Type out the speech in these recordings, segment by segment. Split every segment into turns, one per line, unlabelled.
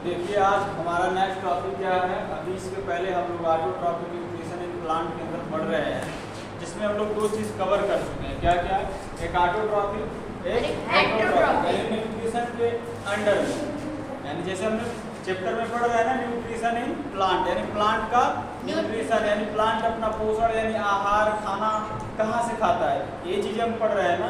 देखिए आज हमारा नेक्स्ट टॉपिक क्या है। अभी इसके पहले हम लोग ऑटोट्रॉफिक न्यूट्रिशन इन प्लांट के अंदर पढ़ रहे हैं, जिसमें हम लोग दो चीज़ कवर कर चुके हैं। क्या क्या? एक ऑटोट्रॉफिक, एक एक्टोट्रॉफिक। न्यूट्रिशन के अंडर यानी जैसे हमने चैप्टर में पढ़ रहे हैं ना, न्यूट्रिशन इन प्लांट यानी प्लांट का न्यूट्रिशन यानी प्लांट अपना पोषण यानी आहार खाना कहाँ से खाता है, ये चीज़ें हम पढ़ रहे हैं ना।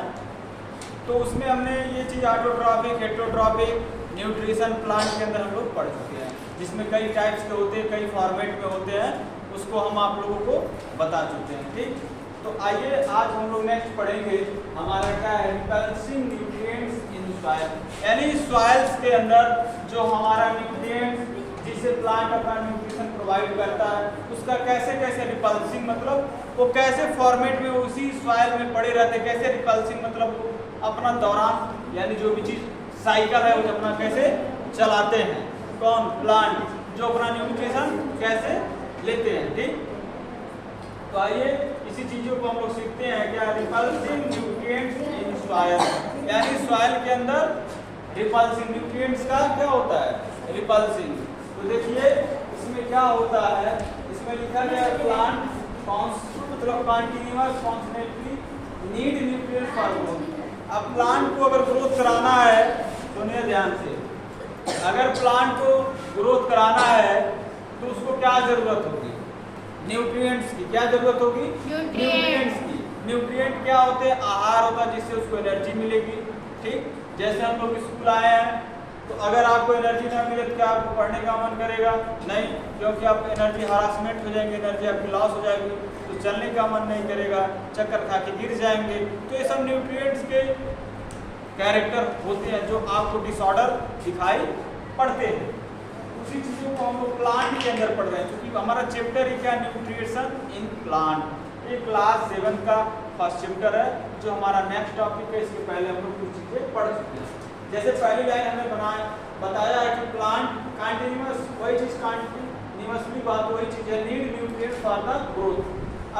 तो उसमें हमने ये चीज़ ऑटोट्रॉफिक हेटेरोट्रॉफिक न्यूट्रिशन प्लांट के अंदर हम लोग पढ़ चुके हैं, जिसमें कई टाइप्स के होते हैं, कई फॉर्मेट में होते हैं, उसको हम आप लोगों को बता चुके हैं। ठीक, तो आइए आज हम लोग नेक्स्ट पढ़ेंगे। हमारा क्या है? रिपल्सिंग न्यूट्रिएंट्स इन सॉइल, यानी सॉइल्स के अंदर जो हमारा न्यूट्रिएंट्स जिससे प्लांट अपना न्यूट्रिशन प्रोवाइड करता है, उसका कैसे कैसे रिपल्सिंग मतलब वो कैसे फॉर्मेट में उसी सॉइल में पड़े रहते, कैसे रिपल्सिंग मतलब वो अपना दौरान यानी जो भी चीज़ साइकिल है वो अपना कैसे चलाते हैं, कौन? प्लांट, जो अपना न्यूट्रिशन कैसे लेते हैं। ठीक, तो आइए इसी चीज़ों को हम लोग सीखते हैं। क्या? रिपल्सिंग न्यूट्रिएंट्स इन सॉइल, यानी सॉइल के अंदर रिपल्सिंग न्यूट्रिएंट्स का क्या होता है? रिपल्सिंग। तो देखिए इसमें क्या होता है, इसमें लिखा गया है प्लांट मतलब continuous constantly need nutrients for growth. अब प्लांट को अगर ग्रोथ कराना है, सुनिए ध्यान से, अगर प्लांट को ग्रोथ कराना है तो उसको क्या जरूरत होगी? न्यूट्रिएंट्स की। क्या जरूरत होगी? न्यूट्रिएंट्स की। न्यूट्रिएंट क्या होते हैं? आहार होता है जिससे उसको एनर्जी मिलेगी। ठीक, जैसे हम लोग स्कूल आए हैं तो अगर आपको एनर्जी ना मिले तो क्या आपको पढ़ने का मन करेगा? नहीं, क्योंकि आप एनर्जी हरासमेंट हो जाएंगे, एनर्जी आपकी लॉस हो जाएगी, तो चलने का मन नहीं करेगा, चक्कर खा के गिर जाएंगे। तो ये सब न्यूट्रिएंट्स के कैरेक्टर होते हैं जो आपको डिसऑर्डर दिखाई पड़ते हैं। उसी चीज़ों को हम लोग प्लांट के अंदर पढ़ रहे हैं, क्योंकि हमारा चैप्टर ही क्या? Nutrition in plant. ये क्लास 7 का फर्स्ट चैप्टर है जो हमारा नेक्स्ट टॉपिक है। इसके पहले हम लोग कुछ चीज़ें पढ़ चुके हैं। जैसे पहली लाइन हमें बताया है कि प्लांट कंटिन्यूअस, वही चीज़ कंटिन्यूअसली बात वही चीज़ है, need nutrients for the growth.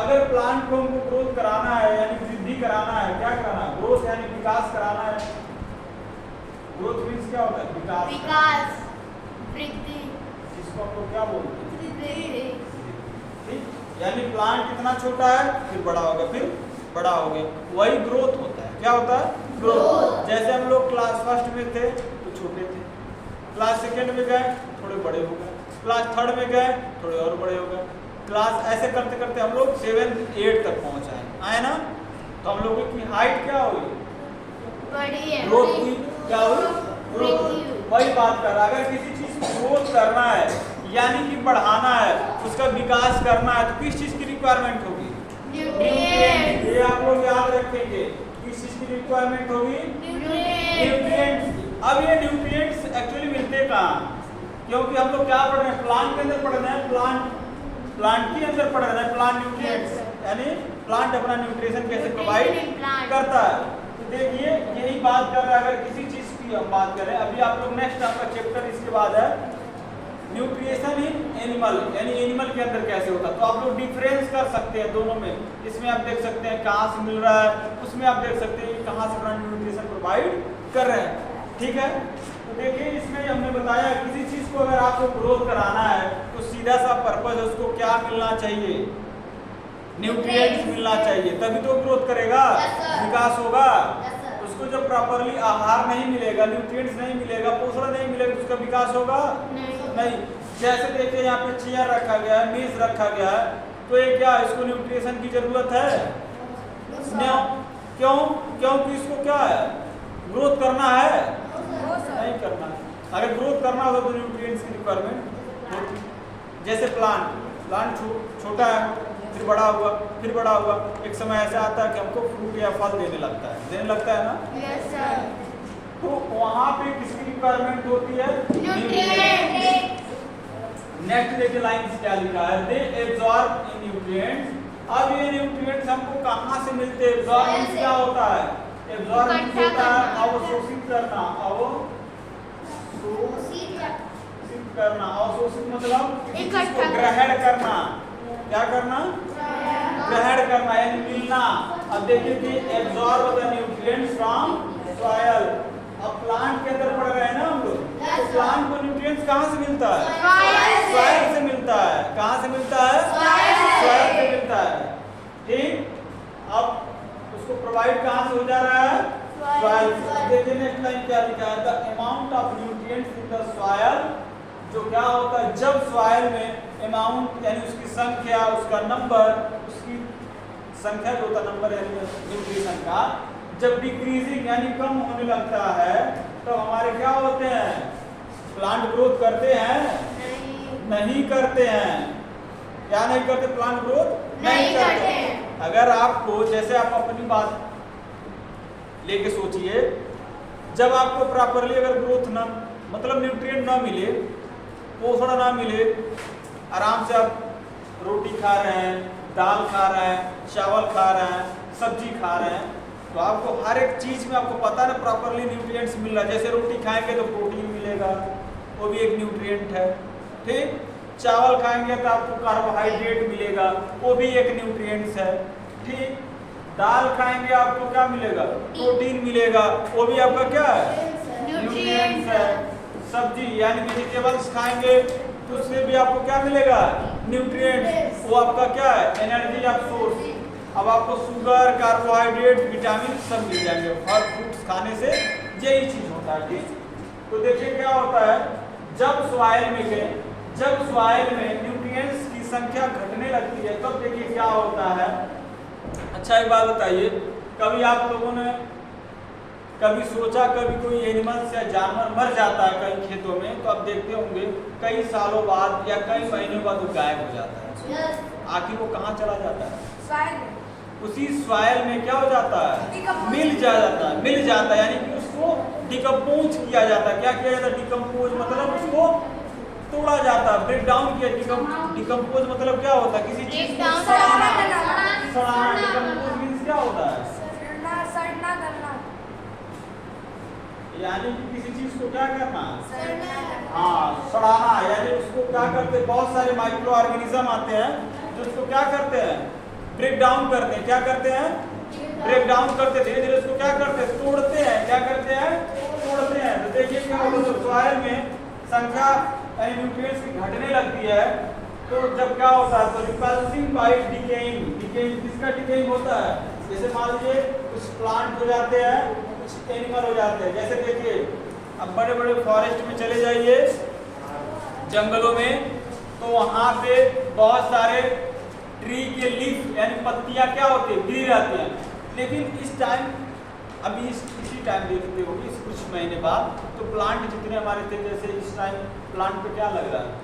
अगर प्लांट को हमको ग्रोथ कराना है यानी वृद्धि कराना है, क्या कराना है? ग्रोथ यानी विकास कराना है। ग्रोथ मीन्स क्या होता है? विकास,
विकास, वृद्धि,
जिसको हम लोग क्या बोलते हैं?
वृद्धि।
ठीक, यानी प्लांट कितना छोटा है फिर बड़ा होगा, फिर बड़ा हो गया, वही ग्रोथ होता है। क्या होता है? ग्रोथ। जैसे हम लोग क्लास फर्स्ट में थे तो छोटे थे, क्लास सेकेंड में गए थोड़े बड़े हो गए, क्लास थर्ड में गए थोड़े और बड़े हो गए, क्लास ऐसे करते करते हम लोग 7, 8 तक पहुंच आए ना। तो हम लोगों की हाइट क्या हुई?
बड़ी है,
ग्रोथ हुई। क्या हुई? ग्रोथ हुई। वही बात कर रहा, अगर किसी चीज को ग्रोथ करना है यानी कि बढ़ाना है, उसका विकास करना है, तो किस चीज की रिक्वायरमेंट होगी?
न्यूट्रिएंट्स।
ये आप लोग याद रखेंगे, किस चीज की रिक्वायरमेंट होगी? न्यूट्रिएंट्स। अब ये न्यूट्रिएंट्स एक्चुअली मिलते कहाँ? क्योंकि हम लोग क्या पढ़ रहे हैं? प्लांट के अंदर पढ़ रहे हैं, प्लांट के अंदर पढ़ रहे हैं प्लांट न्यूट्रिएंट्स, यानी प्लांट अपना न्यूट्रिशन कैसे प्रोवाइड करता है। तो देखिए यही बात कर रहे हैं। अगर किसी चीज की हम बात करें, अभी आप लोग नेक्स्ट आपका चैप्टर इसके बाद है न्यूट्रिशन इन एनिमल, यानी एनिमल के अंदर कैसे होता है। तो आप लोग डिफरेंस कर सकते हैं दोनों में। इसमें आप देख सकते हैं कहाँ से मिल रहा है, उसमें आप देख सकते हैं कहाँ से अपना न्यूट्रिशन प्रोवाइड कर रहे हैं। ठीक है, तो देखिए इसमें हमने बताया किसी चीज को अगर आपको ग्रोथ कराना है तो सीधा सा पर्पज है, उसको क्या मिलना चाहिए? न्यूट्रिएंट्स मिलना चाहिए, तभी तो ग्रोथ करेगा, विकास होगा। उसको जब प्रॉपरली आहार नहीं मिलेगा, न्यूट्रिएंट्स नहीं मिलेगा, पोषण नहीं मिलेगा, उसका विकास होगा नहीं। जैसे देखिए यहाँ पे चेयर रखा गया है, मेज रखा गया है, तो ये क्या इसको न्यूट्रिशन की जरूरत है? क्यों? क्योंकि इसको क्या है? ग्रोथ करना है? नहीं करना है। अगर ग्रोथ करना होगा तो न्यूट्रिएंट्स की रिक्वायरमेंट होती। जैसे प्लांट छोटा है, फिर बड़ा हुआ, फिर बड़ा हुआ, एक समय ऐसा आता है कि हमको फ्रूट या फल देने लगता है ना।
Yes sir.
तो वहाँ पे किसकी रिक्वायरमेंट होती है?
न्यूट्रिएंट्स।
नेक्स्ट देखिए लाइन क्या लिखा है, दे एब्जॉर्ब इन न्यूट्रिएंट्स। अब ये न्यूट्रिएंट्स हमको कहाँ से मिलते हैं? एब्जॉर्ब क्या होता है? एब्जॉर्ब होता है अवशोषित करना, अवशोषित मतलब इसको ग्रहण करना। क्या करना? ग्रहण करना यानी मिलना। अब देखिए कि absorb the nutrients from soil. अब प्लांट के अंदर पढ़ रहे हैं ना हम लोग, तो प्लांट को न्यूट्रिएंट्स न्यूट्रिएंट्स कहाँ से मिलता है?
Soil से।
सॉइल से मिलता है। कहाँ से मिलता है?
Soil से।
सॉइल से मिलता है। ठीक, अब उसको प्रोवाइड कहाँ से हो जा रहा है? सॉइल से। देखिए नेक्स्ट लाइन क्या लिखा है? The amount of nutrients in the soil, जो क्या होता है जब सॉइल में अमाउंट यानी उसकी संख्या, उसका नंबर, उसकी संख्या जो होता है नंबर यानी न्यूट्रिशन का, जब डिक्रीजिंग यानी कम होने लगता है तो हमारे क्या होते हैं? प्लांट ग्रोथ करते हैं? नहीं करते हैं। क्या नहीं करते? प्लांट ग्रोथ
नहीं करते हैं।
अगर आपको, जैसे आप अपनी बात लेके सोचिए, जब आपको प्रॉपरली अगर ग्रोथ ना, मतलब न्यूट्रिएंट ना मिले, पोषण ना मिले, आराम से आप रोटी खा रहे हैं, दाल खा रहे हैं, चावल खा रहे हैं, सब्जी खा रहे हैं, तो आपको हर एक चीज में आपको पता है ना प्रॉपरली न्यूट्रिएंट्स मिल रहा है। जैसे रोटी खाएंगे तो प्रोटीन मिलेगा, वो भी एक न्यूट्रिएंट है। ठीक, चावल खाएंगे तो आपको कार्बोहाइड्रेट मिलेगा, वो भी एक न्यूट्रिएंट्स है। ठीक, दाल खाएंगे आपको क्या मिलेगा? प्रोटीन मिलेगा, वो भी आपका क्या है? न्यूट्रिएंट्स है। सब्जी यानी वेजिटेबल्स खाएंगे तो उससे भी आपको क्या मिलेगा? न्यूट्रिएंट्स, वो आपका क्या है? Energy of source. अब आपको शुगर, कार्बोहाइड्रेट, विटामिन सब मिल जाएंगे फल फ्रूट्स खाने से, यही चीज होता है। ठीक, तो देखिए क्या होता है, जब सॉइल में न्यूट्रिएंट्स की संख्या घटने लगती है तब देखिए क्या होता है। अच्छा एक बात बताइए, कभी आप लोगों ने कभी सोचा, कभी कोई एनिमल्स या जानवर मर जाता है कई खेतों में, तो आप देखते होंगे कई सालों बाद या कई महीनों बाद वो गायब हो जाता है। आखिर वो कहाँ चला जाता है? उसी सॉइल में क्या हो जाता है? मिल जाता है, यानी कि उसको डिकम्पोज किया जाता है। क्या किया जाता है? डिकम्पोज मतलब उसको तोड़ा जाता है, ब्रेक डाउन किया। डिकम्पोज मतलब क्या होता है? किसी चीज को सड़ाना। डिकम्पोज मींस क्या होता है? यानी कि किसी चीज को क्या करना? हाँ, सड़ाना। यानी उसको क्या करते हैं? बहुत सारे माइक्रो ऑर्गेनिज्म आते हैं जो उसको क्या करते हैं? ब्रेक डाउन करते हैं। क्या करते हैं? ब्रेक डाउन करते, धीरे धीरे उसको क्या करते हैं? तोड़ते हैं। क्या करते हैं? तोड़ते हैं। तो देखिए क्या होता है, सॉइल में संख्या यानी न्यूट्रिएंट्स की घटने लगती है तो जब क्या होता है? तो रिपल्सिंग बाय डिकेइंग। किसका डिकेइंग होता है? जैसे मान लीजिए कुछ प्लांट हो जाते हैं, कुछ एनिमल हो जाते हैं। जैसे देखिए अब बड़े बड़े फॉरेस्ट में चले जाइए, जंगलों में, तो वहाँ पे बहुत सारे ट्री के लीफ यानी पत्तियां क्या होती है? गिरी रहती हैं। लेकिन इस टाइम, अभी इसी टाइम देखते होगी, इस कुछ महीने बाद तो प्लांट जितने हमारे थे, जैसे इस टाइम प्लांट पे क्या लग रहा है?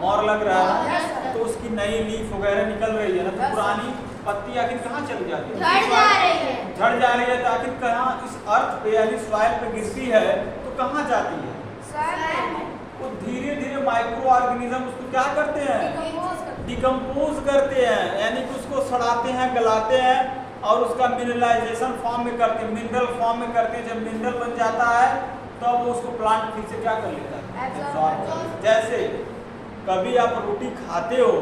मोर लग रहा है, तो उसकी नई लीफ वगैरह निकल रही है ना, तो पुरानी पत्ती आखिर कहाँ चली जाती है?
झड़ जा रही है।
झड़ जा रही है, तो आखिर कहाँ इस अर्थ पे यानी सॉइल पे गिरती है तो कहाँ जाती है? वो धीरे धीरे माइक्रो ऑर्गेनिज्म उसको क्या करते हैं? डिकम्पोज करते हैं, यानी कि उसको सड़ाते हैं, गलाते हैं और उसका मिनरलाइजेशन फॉर्म में करते हैं, मिनरल फॉर्म में करते हैं। जब मिनरल बन जाता है तब तो वो उसको प्लांट फिर से क्या कर लेता है? एब्सॉर्ब कर लेता है। जैसे कभी आप रोटी खाते हो,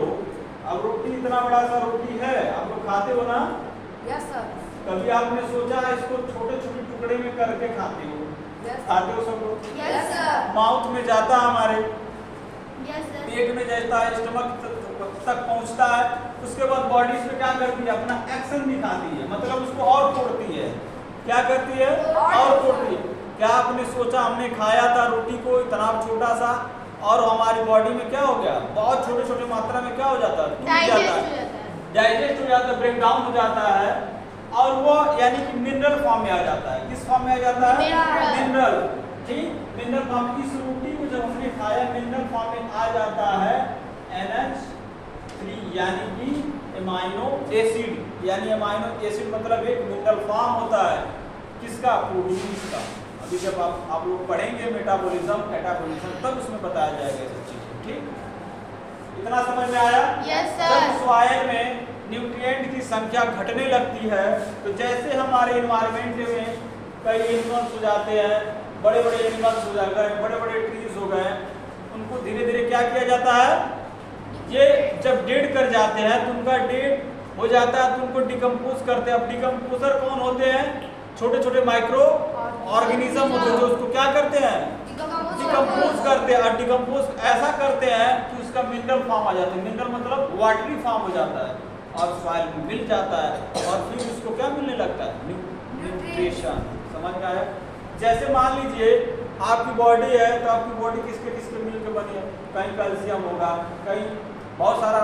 अब रोटी इतना बड़ा सा रोटी है, आप लोग खाते हो ना?
Yes sir.
कभी आपने सोचा इसको छोटे छोटे टुकड़े में करके खाते हो? खाते हो सब लोग?
Yes sir.
माउथ में जाता है, हमारे
यस सर।
पेट में जाता है, स्टमक तक पहुंचता है, उसके बाद बॉडी इसमें क्या करती है? अपना एक्शन दिखाती है, मतलब उसको और तोड़ती है। क्या करती है? और तोड़ती है। क्या आपने सोचा हमने खाया था रोटी को इतना छोटा सा और हमारी बॉडी में क्या हो गया? बहुत छोटे छोटे मात्रा में क्या हो जाता है? टूट जाता है, डाइजेस्ट हो जाता है, ब्रेक डाउन हो जाता है और वो यानी कि मिनरल फॉर्म में आ जाता है। किस फॉर्म में आ जाता है? मिनरल। ठीक, मिनरल फॉर्म। इस रोटी को जब हमने खाया मिनरल फॉर्म में आ जाता है NH3 यानी कि एमाइनो एसिड। यानी एमाइनो एसिड मतलब एक मिनरल फॉर्म होता है किसका? प्रोटीन का। अभी जब आप लोग पढ़ेंगे मेटाबॉलिज्म, कैटाबॉलिज्म, तब उसमें बताया जाएगा ये सब चीजें। ठीक, इतना समझ में आया?
Yes sir.
जब सॉइल में न्यूट्रिएंट की संख्या घटने लगती है तो जैसे हमारे एनवायरनमेंट में कई एनिमल्स हो जाते हैं, बड़े बड़े एनिमल्स हो गए, बड़े बड़े ट्रीज हो गए, उनको धीरे धीरे क्या किया जाता है? ये जब डेड कर जाते हैं तो उनका डेड हो जाता है तो उनको डिकम्पोज करते हैं। अब डिकम्पोजर कौन होते हैं? छोटे छोटे माइक्रो ऑर्गेनिज्म होते हैं जो उसको क्या करते हैं? डिकम्पोज करते हैं, और डिकम्पोज ऐसा करते हैं कि उसका मिनरल फॉर्म आ जाता है। मिनरल मतलब वाटरी फॉर्म हो जाता है और सॉइल में मिल जाता है, और फिर उसको क्या मिलने लगता है, न्यूट्रिशन। समझ में आया? जैसे मान लीजिए आपकी बॉडी है, तो आपकी बॉडी किसके किसके मिलकर बनी है, कहीं कैल्शियम होगा, कहीं बहुत सारा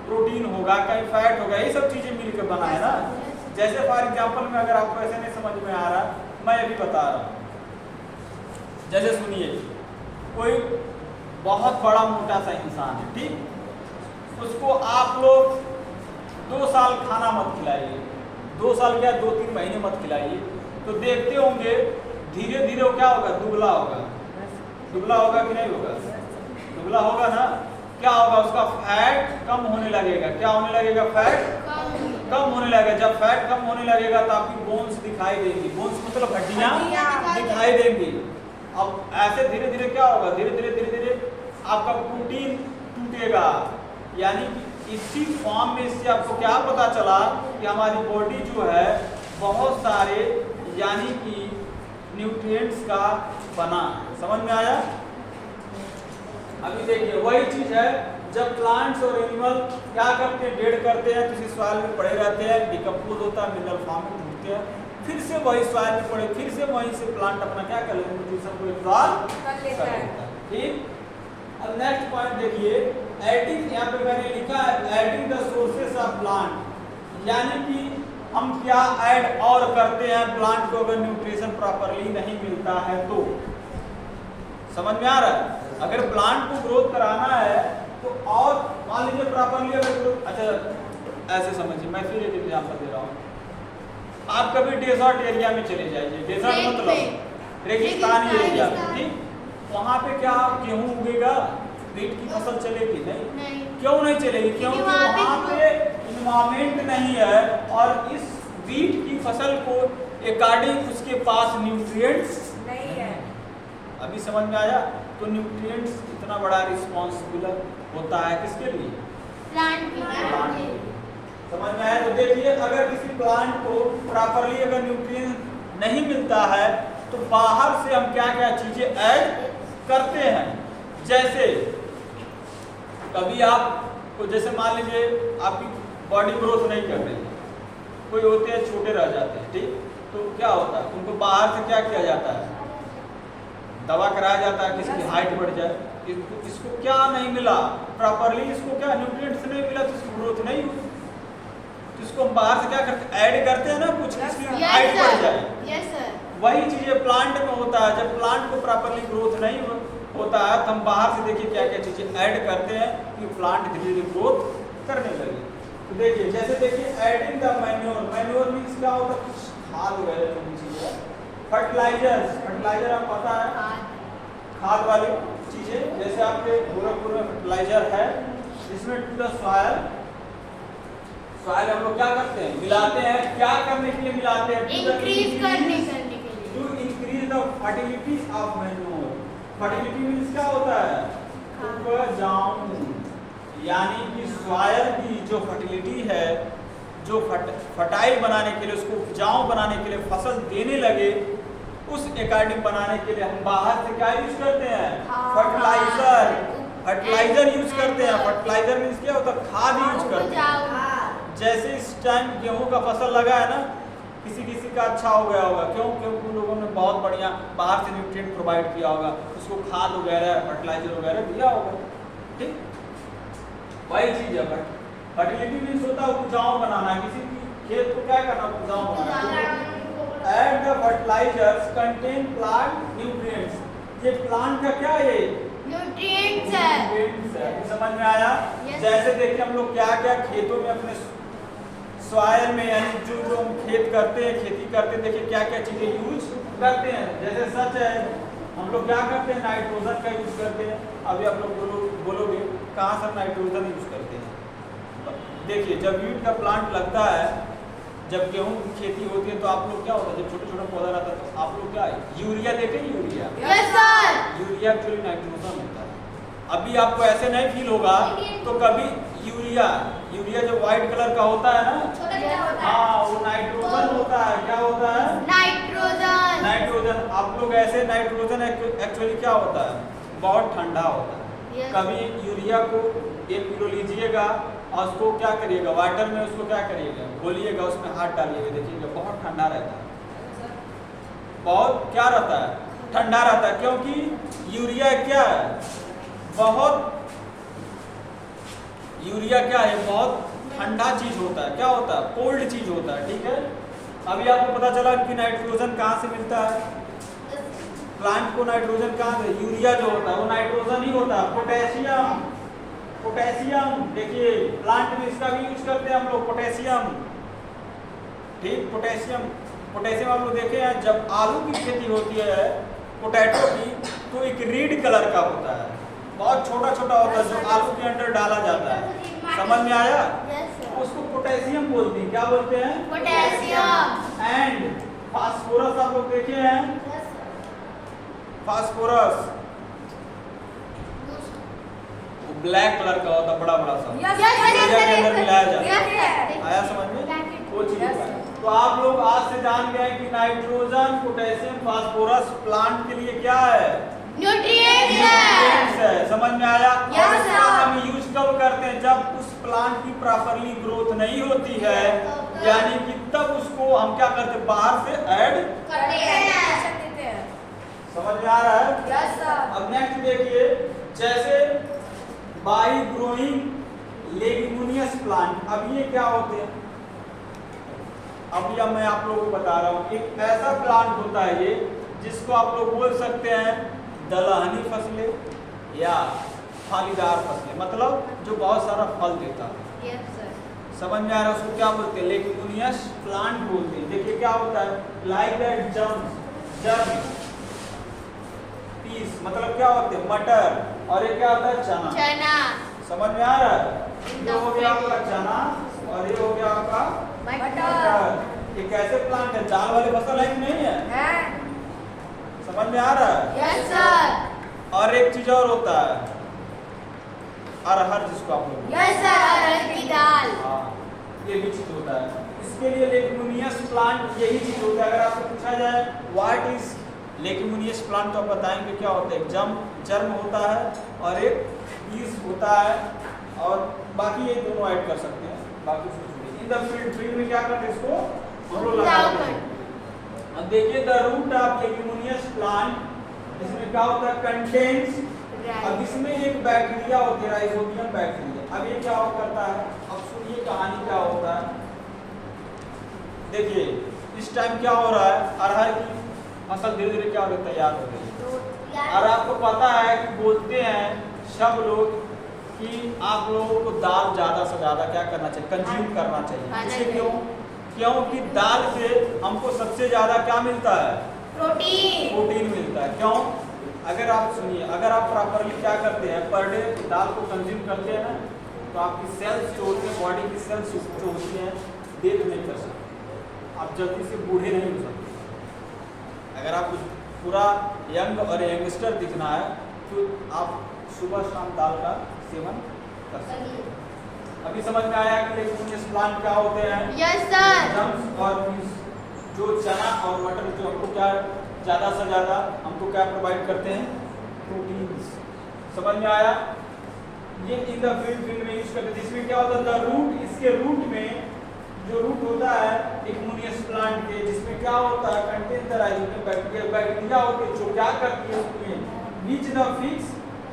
प्रोटीन होगा, कहीं फैट होगा, ये सब चीजें मिलकर बना है ना। जैसे फॉर एग्जांपल में, अगर आपको ऐसे नहीं समझ में आ रहा, मैं अभी बता रहा हूँ। जैसे सुनिए, कोई बहुत बड़ा मोटा सा इंसान है, ठीक, उसको आप लोग 2 साल खाना मत खिलाइए, 2 साल क्या 2-3 महीने मत खिलाइए, तो देखते होंगे धीरे धीरे वो क्या होगा, दुबला होगा। दुबला होगा कि नहीं होगा? दुबला होगा ना। क्या होगा, उसका फैट कम होने लगेगा। क्या होने लगेगा? फैट कम होने लगेगा। जब फैट कम होने लगेगा तो आपकी बोन्स दिखाई देंगी। बोन्स मतलब हड्डियां दिखाई देंगी। अब ऐसे धीरे धीरे क्या होगा, धीरे धीरे आपका प्रोटीन टूटेगा। यानी कि इसी फॉर्म में इससे आपको क्या पता चला कि हमारी बॉडी जो है बहुत सारे यानी कि न्यूट्रिएंट्स का बना। समझ में आया? अभी देखिए वही चीज है, जब प्लांट्स और एनिमल क्या करते हैं, डेड करते हैं, किसी सॉइल में पड़े रहते हैं, डिकम्पोज होता है, मिनरल फॉर्म में टूटते हैं, फिर से वही सॉइल में पड़े, फिर से वहीं से प्लांट अपना क्या कर लेते हैं, न्यूट्रिशन को इब्जॉर्ब कर लेता है। ठीक। अब नेक्स्ट पॉइंट देखिए, एडिंग, यहाँ पे मैंने लिखा है adding the sources of plant, यानी कि हम क्या ऐड और करते हैं प्लांट को अगर न्यूट्रिशन प्रॉपरली नहीं मिलता है तो। समझ में आ रहा है? अगर प्लांट को ग्रोथ कराना है तो और मान लीजिए प्रॉपरली अगर ग्रोथ, अच्छा ऐसे समझिए, मैं फिर एक एग्जांपल दे रहा हूँ। आप कभी डेजर्ट एरिया में चले जाइए, डेजर्ट मतलब रेगिस्तानी एरिया, ठीक, वहाँ पे क्या गेहूँ उगेगा, वीट की फसल चलेगी? नहीं। क्यों नहीं चलेगी? क्योंकि वहाँ पे इन्वायरमेंट नहीं है, और इस वीट की फसल को अकॉर्डिंग उसके पास न्यूट्रिएंट्स नहीं है। अभी समझ में आया? तो न्यूट्रिएंट्स इतना बड़ा रिस्पॉन्सिबल होता है किसके लिए? प्लांट के लिए। समझ में आया? तो देखिए, अगर किसी प्लांट को प्रॉपरली अगर न्यूट्रिएंट नहीं मिलता है तो बाहर से हम क्या क्या चीजें ऐड करते हैं। जैसे कभी आपको, जैसे मान लीजिए आपकी बॉडी ग्रोथ नहीं कर रही है, कोई होते हैं छोटे रह जाते हैं, ठीक, तो क्या होता है, उनको बाहर से क्या किया जाता है, दवा कराया जाता है कि इसकी हाइट बढ़ जाए। इसको क्या नहीं मिला प्रॉपरली, इसको क्या न्यूट्रिएंट्स नहीं मिला, तो इसकी ग्रोथ नहीं हुई, तो इसको हम बाहर से क्या करते हैं, ऐड करते हैं ना कुछ, इसकी हाइट बढ़ जाए। वही चीजें प्लांट में होता है। जब प्लांट को प्रॉपरली ग्रोथ नहीं होता है तो हम बाहर से देखिए क्या क्या चीजें ऐड करते हैं कि प्लांट धीरे धीरे ग्रोथ करने लगे। तो देखिए, जैसे देखिए adding the manure, manure means क्या होता है, कुछ खाद वगैरह जो भी चीजें है। फर्टिलाइजर्स, फर्टिलाइजर आप पता है, खाद वाली चीजें, जैसे आपके गोरखपुर में फर्टिलाइजर है, जिसमें टू द सॉइल, सॉइल हम लोग क्या करते हैं, मिलाते हैं। क्या करने के लिए मिलाते हैं?
इंक्रीज करने के लिए,
to increase the fertility of manure. Fertility means क्या होता है, उपजाऊ, यानी कि सॉइल की जो फर्टिलिटी है, जो फर्टाइल बनाने के लिए, उसको उपजाऊ बनाने के लिए, फसल देने लगे, उस अकॉर्डिंग बनाने के लिए हम बाहर से क्या यूज करते हैं, फर्टिलाइजर। फर्टिलाइजर यूज करते हैं। फर्टिलाइजर मींस क्या होता है, खाद यूज करते हैं। जैसे इस टाइम गेहूं का फसल लगा है ना, किसी किसी का अच्छा हो गया होगा, क्यों? क्योंकि लोगों ने बहुत बढ़िया बाहर से न्यूट्रिएंट प्रोवाइड किया होगा, उसको खाद वगैरह, फर्टिलाइजर वगैरह दिया होगा, ठीक। वही चीज है फर्टिलिटी मींस होता है उपजाऊ बनाना, किसी खेत को क्या करना, उपजाऊ बनाना। Add the fertilisers contain plant nutrients, ये प्लांट का क्या है,
न्यूट्रिएंट्स है।
समझ में आया? जैसे देखिए हम लोग क्या क्या खेतों में अपने सॉइल में, यानी जो हम खेत करते हैं, खेती करते हैं, देखिए क्या क्या चीजें यूज करते हैं। जैसे सच है, हम लोग क्या करते हैं, नाइट्रोजन का यूज करते हैं। अभी आप लोग बोलोगे कहाँ से नाइट्रोजन यूज करते हैं? देखिए, जब वीट का प्लांट लगता है, जब गेहूं की खेती होती है, तो आप लोग क्या होता है, जब छोटा छोटा पौधा रहता है तो आप लोग क्या यूरिया देते हैं? Urea,
yes sir.
Urea actually nitrogen होता है। अभी आपको ऐसे नहीं फील होगा, तो कभी यूरिया जो व्हाइट कलर का होता है ना, हाँ, वो नाइट्रोजन होता है। क्या होता है? नाइट्रोजन। आप लोग ऐसे, नाइट्रोजन एक्चुअली क्या होता है, बहुत ठंडा होता है।
Yes.
कभी यूरिया को 1 किलो लीजिएगा और उसको क्या करिएगा, वाटर में उसको क्या करिएगा, घोलिएगा, उसमें हाथ डालिएगा, देखिएगा बहुत ठंडा रहता है। बहुत क्या रहता है, ठंडा रहता है, क्योंकि यूरिया क्या है, बहुत यूरिया क्या है, बहुत ठंडा चीज होता है। क्या होता है, कोल्ड चीज होता है। ठीक है, अभी आपको पता चला कि नाइट्रोजन कहाँ से मिलता है, प्लांट को नाइट्रोजन कहाँ से, यूरिया जो होता है वो नाइट्रोजन ही होता है। पोटेशियम, पोटेशियम देखिए प्लांट में इसका भी यूज करते हैं हम लोग, पोटेशियम। ठीक, पोटेशियम, पोटेशियम आप लोग देखे हैं, जब आलू की खेती होती है पोटैटो की, तो एक रेड कलर का होता है, बहुत छोटा छोटा होता है, जो आलू के अंदर डाला जाता है। समझ में आया?
Yes, sir.
उसको पोटेशियम बोलते हैं। क्या बोलते हैं?
पोटेशियम।
एंड फास्फोरस आप लोग देखे हैं,
Yes, sir.
फास्फोरस वो ब्लैक कलर का होता है, बड़ा बड़ा सा,
Yes, yes, yes,
यूरिया के अंदर मिलाया जाता है।
Yes, yes.
आया समझ में? वो चीज
Yes,
है।
sir.
तो आप लोग आज से जान गए कि नाइट्रोजन, पोटेशियम, फास्फोरस प्लांट के लिए क्या है,
Nutrients
न्यूट्रिएंट्स
है।
है। समझ में आया?
Yes,
और इसका
sir.
हम यूज कब करते हैं, जब उस प्लांट की प्रॉपरली ग्रोथ नहीं होती है, यानी कि तब उसको हम क्या करते हैं, बाहर से ऐड।
करते हैं।
समझ में आ रहा है?
Yes, sir.
अब नेक्स्ट देखिए, जैसे बाई ग्रोइंग लेग्यूमिनियस प्लांट, अब ये क्या होते हैं, अभी अब मैं आप लोगों को बता रहा हूँ। एक ऐसा प्लांट होता है ये, जिसको आप लोग बोल सकते हैं दलहनी फसलें या फलीदार फसलें, मतलब जो बहुत सारा फल देता है।
Yes, sir.
समझ में आ रहा है? उसको क्या बोलते हैं, लेग्यूमिनियस प्लांट बोलते हैं। देखिए क्या होता है, लाइक दैट जर्म, पीस, मतलब क्या होते हैं, मटर, और ये क्या होता है, चना।
चना।
समझ में आ रहा है? ये हो गया आपका चना और ये हो गया आपका मटर। ये कैसे प्लांट है, दाल वाले फसल है कि नहीं है? समझ में आ रहा है?
Yes, sir.
और एक चीज और होता है, अरहर, जिसको आप लोग
Yes, sir. अरहर की दाल।
हाँ, ये भी चीज होता है। इसके लिए लेग्यूमिनियस प्लांट यही चीज होता है। अगर आपसे पूछा जाए व्हाट इज लेग्यूमिनियस प्लांट, तो आप बताएंगे क्या होता है, जर्म होता है और एक बीज होता है, और बाकी ये दोनों ऐड कर सकते हैं, बाकी उसको छोड़िए। इन द फील्ड में क्या करते हैं, इसको हम लोग लगाते हैं। अब देखिए the root of leguminous plant, इसमें क्या होता है, कंटेन्स, अब इसमें एक बैक्टीरिया होती है, राइजोबियम बैक्टीरिया। अब ये क्या करता है, अब सुनिए कहानी क्या होता है। देखिए इस टाइम क्या हो रहा है, अरहर की फसल धीरे धीरे क्या हो रही है, तैयार हो रही है। और आपको पता है कि बोलते हैं सब लोग कि आप लोगों को दाल ज़्यादा से ज़्यादा क्या करना चाहिए, कंज्यूम करना चाहिए। इसे क्यों, क्योंकि दाल से हमको सबसे ज़्यादा क्या मिलता है,
प्रोटीन।
प्रोटीन मिलता है। क्यों, अगर आप सुनिए, अगर आप प्रॉपरली क्या करते हैं, पर डे दाल को कंज्यूम करते हैं ना, तो आपकी सेल्स जो होती है, बॉडी की सेल्स जो होती हैं, डेथ नहीं कर सकते, आप जल्दी से बूढ़े नहीं हो सकते। अगर आपको पूरा यंग और यंगस्टर दिखना है, तो आप सुबह शाम दाल का सेवन कर सकते हैं। अभी समझ में आया कि लेग्यूमिनियस प्लांट क्या होते हैं?
Yes, sir.
जर्म्स और जो चना और मटर जो हमको क्या ज़्यादा से ज़्यादा हमको क्या प्रोवाइड करते हैं, प्रोटीन्स। समझ में आया? ये इन द फील्ड में यूज करते हैं, जिसमें क्या होता है, द रूट, इसके रूट में जो रूट होता है लेग्यूमिनियस प्लांट के, जिसमें क्या होता है, कंटेन द राइजोबियम बैक्टीरिया होती है, जो क्या करती है उसमें नीच द फिक्स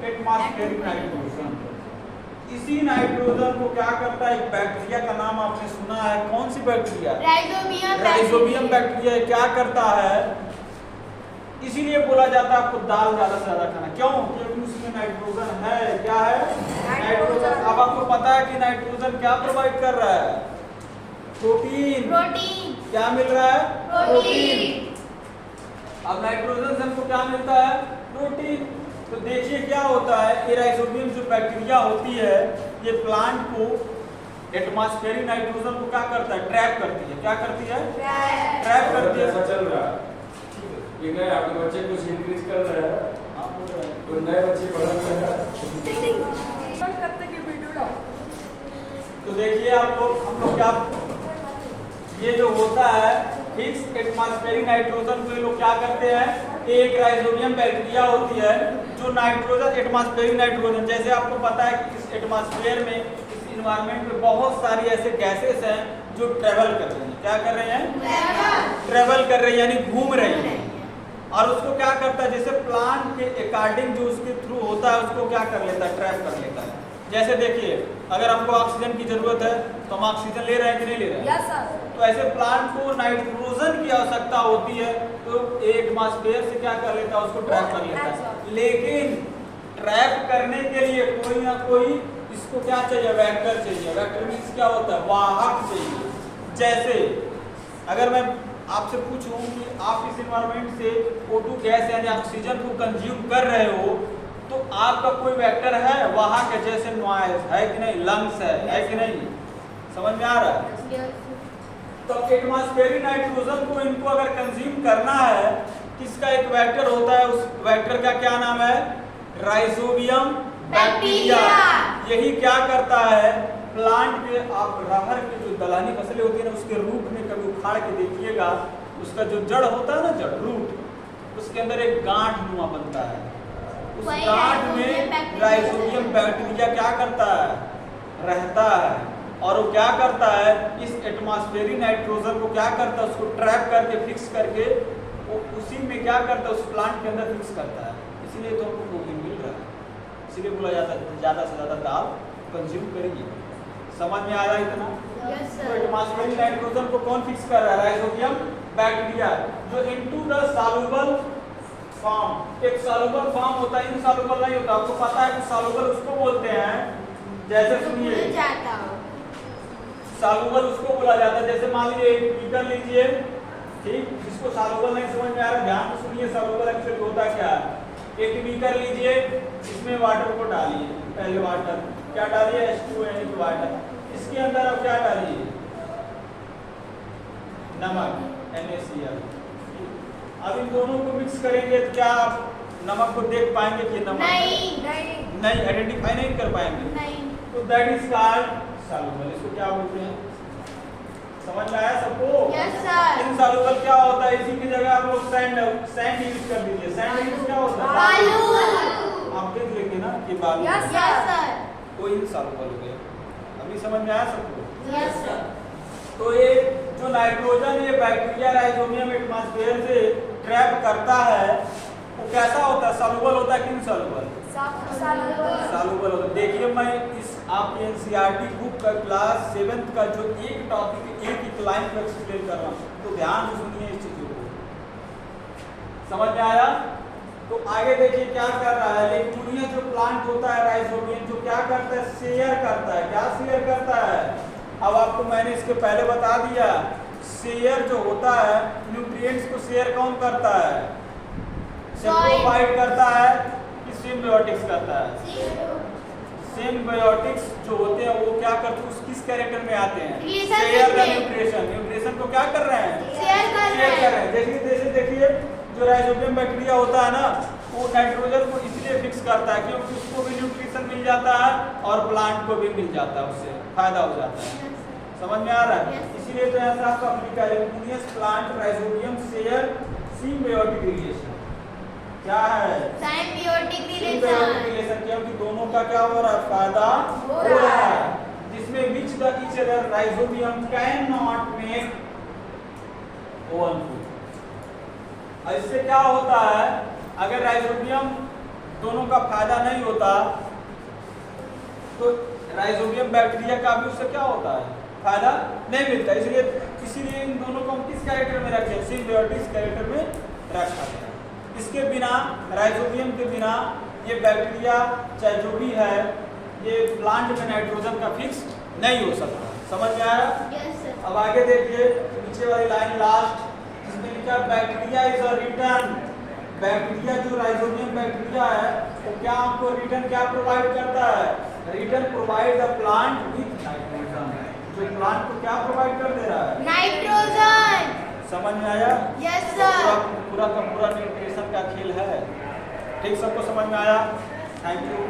एटमॉस्फेरिक नाइट्रोजन। इसी नाइट्रोजन को क्या करता है, एक बैक्टीरिया का नाम आपने सुना है, कौन सी बैक्टीरिया, राइजोबियम बैक्टीरिया। क्या करता है, इसीलिए बोला जाता है आपको दाल ज्यादा से ज्यादा खाना। क्यों, क्योंकि उसमें नाइट्रोजन है। क्या है, नाइट्रोजन। अब आपको पता है कि नाइट्रोजन क्या प्रोवाइड कर रहा है, प्रोटीन।
प्रोटीन।
क्या मिल रहा है,
प्रोटीन।
अब नाइट्रोजन से हमको क्या मिलता है, प्रोटीन। तो देखिए क्या होता है, ये राइजोबियम जो बैक्टीरिया होती है, ये प्लांट को एटमॉस्फेरिक नाइट्रोजन को क्या करता है, ट्रैप करती है। क्या करती है, ट्रैप करती है।
चल रहा है ये नए आपके बच्चे कुछ इंक्रीज कर रहे हैं, तो नए बच्चे बढ़ रहे हैं।
तो देखिए आप लोग, हम लोग क्या, ये जो होता है फिक्स एटमॉस्फेरिक नाइट्रोजन को ये लोग क्या करते हैं, एक राइजोबियम बैक्टीरिया होती है जो नाइट्रोजन एटमॉस्फेरिक नाइट्रोजन, जैसे आपको पता है कि इस एटमॉस्फेयर में, इस इन्वायरमेंट में बहुत सारी ऐसे गैसेस हैं जो ट्रेवल कर रही हैं। क्या कर रहे हैं? ट्रेवल कर रही है, यानी घूम रही है। और उसको क्या करता है, जैसे प्लांट के अकॉर्डिंग जो उसके थ्रू होता है उसको क्या कर लेता है, ट्रैप कर लेता है। जैसे देखिए, अगर हमको ऑक्सीजन की जरूरत है तो हम ऑक्सीजन ले रहे हैं कि नहीं ले रहे हैं?
Yes sir.
तो ऐसे प्लांट को नाइट्रोजन की आवश्यकता होती है तो एटमॉस्फेयर से क्या कर लेता है, उसको ट्रैप कर लेता है। लेकिन ट्रैप करने के लिए कोई ना कोई इसको क्या चाहिए, वेक्टर चाहिए। वेक्टर मींस क्या होता है, वाहक चाहिए। जैसे अगर मैं आपसे पूछूं कि आप इस एनवायरनमेंट से O2 गैस यानी ऑक्सीजन को कंज्यूम कर रहे हो तो आपका कोई वेक्टर है, वाहक है, जैसे नॉइज है कि नहीं, लंग्स है कि नहीं, समझ में आ रहा है? तो एटमॉस्फेरिक नाइट्रोजन को इनको अगर कंज्यूम करना है, किसका एक वेक्टर होता है, उस वेक्टर का क्या नाम है, राइजोबियम बैक्टीरिया। यही क्या करता है, प्लांट के आप अरहर की जो दलहनी फसलें होती है ना, उसके रूट में कभी उखाड़ के देखिएगा, उसका जो जड़ होता है ना, जड़ रूट, उसके अंदर एक गांठ नुमा बनता है। उस गांठ में राइजोबियम बैक्टीरिया क्या करता है, रहता है। और वो क्या करता है, इस एटमॉस्फेरिक नाइट्रोजन को क्या करता है, उसको ट्रैप करके फिक्स करके वो उसी में क्या करता है, उस प्लांट के अंदर फिक्स करता है। इसीलिए तो हमको प्रोटीन मिल रहा है, इसीलिए बोला जाता है ज़्यादा से ज़्यादा दाल कंज्यूम करिए। समझ में आ रहा है इतना?
यस
तो
सर।
एटमॉस्फेरिक नाइट्रोजन को कौन फिक्स कर रहा है, राइजोबियम बैक्टीरिया, जो इनटू द सॉल्युबल फॉर्म, एक सॉल्युबल फॉर्म होता है, इनसॉल्युबल नहीं होता। आपको पता है कि सॉल्युबल उसको बोलते हैं, जैसे सुनिए, सॉल्युबल उसको बोला जाता है, जैसे मान लीजिए एक बीकर लीजिए, ठीक, जिसको सॉल्युबल नहीं समझ में आ रहा, ध्यान से सुनिए सॉल्युबल एक्चुअली होता क्या है। एक बीकर लीजिए, इसमें वाटर को डालिए, पहले वाटर क्या डालिए, H2 यानी कि वाटर, इसके अंदर अब क्या डालिए, नमक NaCl। अब इन दोनों को मिक्स करेंगे तो क्या आप नमक को देख पाएंगे कि नमक नहीं आइडेंटिफाई नहीं कर पाएंगे, तो दैट इज कॉल्ड सॉल्युबल। इसको क्या बोलते हैं, समझ में आया सबको?
Yes sir.
इनसॉल्युबल क्या होता है, इसी की जगह आप लोग सैंड यूज कर दीजिए। सैंड यूज क्या होता है,
बालू।
आप देख लेंगे ना कि बालू,
यस सर।
वो इनसॉल्युबल हो गया। अभी समझ में आया सबको?
Yes sir.
तो ये जो नाइट्रोजन ये बैक्टीरिया राइजोबियम एटमॉस्फेयर से ट्रैप करता है, वो कैसा होता है, सॉल्युबल होता है कि इनसॉल्युबल? सॉल्युबल होता है। देखिए, मैं इस आपके एनसीईआरटी बुक का क्लास 7th का जो एक टॉपिक एक ही लाइन पर एक्सप्लेन कर रहा हूँ, तो ध्यान से सुनिए इस चीजों को, समझ में आया? तो आगे देखिए क्या कर रहा है, लेक्टूरिया जो प्लांट होता है राइजोबियम, जो क्या करता है, शेयर करता है। क्या शेयर करता है, अब आपको मैंने इसके पहले बता दिया, शेयर जो होता है, न्यूट्रिएंट्स को शेयर कौन करता है, प्रोवाइड करता है कि सिम्बायोटिक्स करता है। सिम्बायोटिक्स जो होते हैं वो क्या करते हैं, उस किस कैरेक्टर में आते हैं, शेयर या न्यूट्रिशन। न्यूट्रिशन को क्या कर रहे हैं,
शेयर कर रहे हैं।
जैसे देखिए जो राइजोबियम बैक्टीरिया होता है ना, वो नाइट्रोजन को इसलिए फिक्स करता है क्योंकि उसको भी न्यूट्रिशन मिल जाता है और प्लांट को भी मिल जाता है, उससे फायदा हो जाता है। समझ में आ रहा है? इसीलिए तो ऐसा आपका लिखा है, plant rhizobium share symbiotic relation. क्या है,
सिम्बायोटिक
रिलेशन, क्योंकि दोनों का क्या हो रहा है, फायदा हो रहा है, जिसमें which the each other rhizobium can not make oven food. इससे क्या होता है, अगर राइजोबियम दोनों का फायदा नहीं होता तो राइजोबियम बैक्टीरिया का भी उससे क्या होता है, फायदा नहीं मिलता। इसीलिए इन दोनों को हम किस कैरेक्टर में रखे, सिम्बायोटिक कैरेक्टर में रखा गया। इसके बिना, राइजोबियम के बिना ये बैक्टीरिया चाहे जो भी है, ये प्लांट में नाइट्रोजन का फिक्स नहीं हो सकता। समझ में आया?
Yes sir.
अब आगे देखिए नीचे वाली लाइन लास्ट, जिसमें लिखा bacteria is a return. Bacteria जो राइजोबियम बैक्टीरिया है वो क्या आपको रिटर्न क्या प्रोवाइड करता है, return provide the plant with nitrogen. जो प्लांट को क्या प्रोवाइड कर दे रहा है,
नाइट्रोजन।
समझ में आया?
Yes sir.
पूरा का पूरा न्यूट्रिशन का खेल है। ठीक, सबको समझ में आया? Thank you.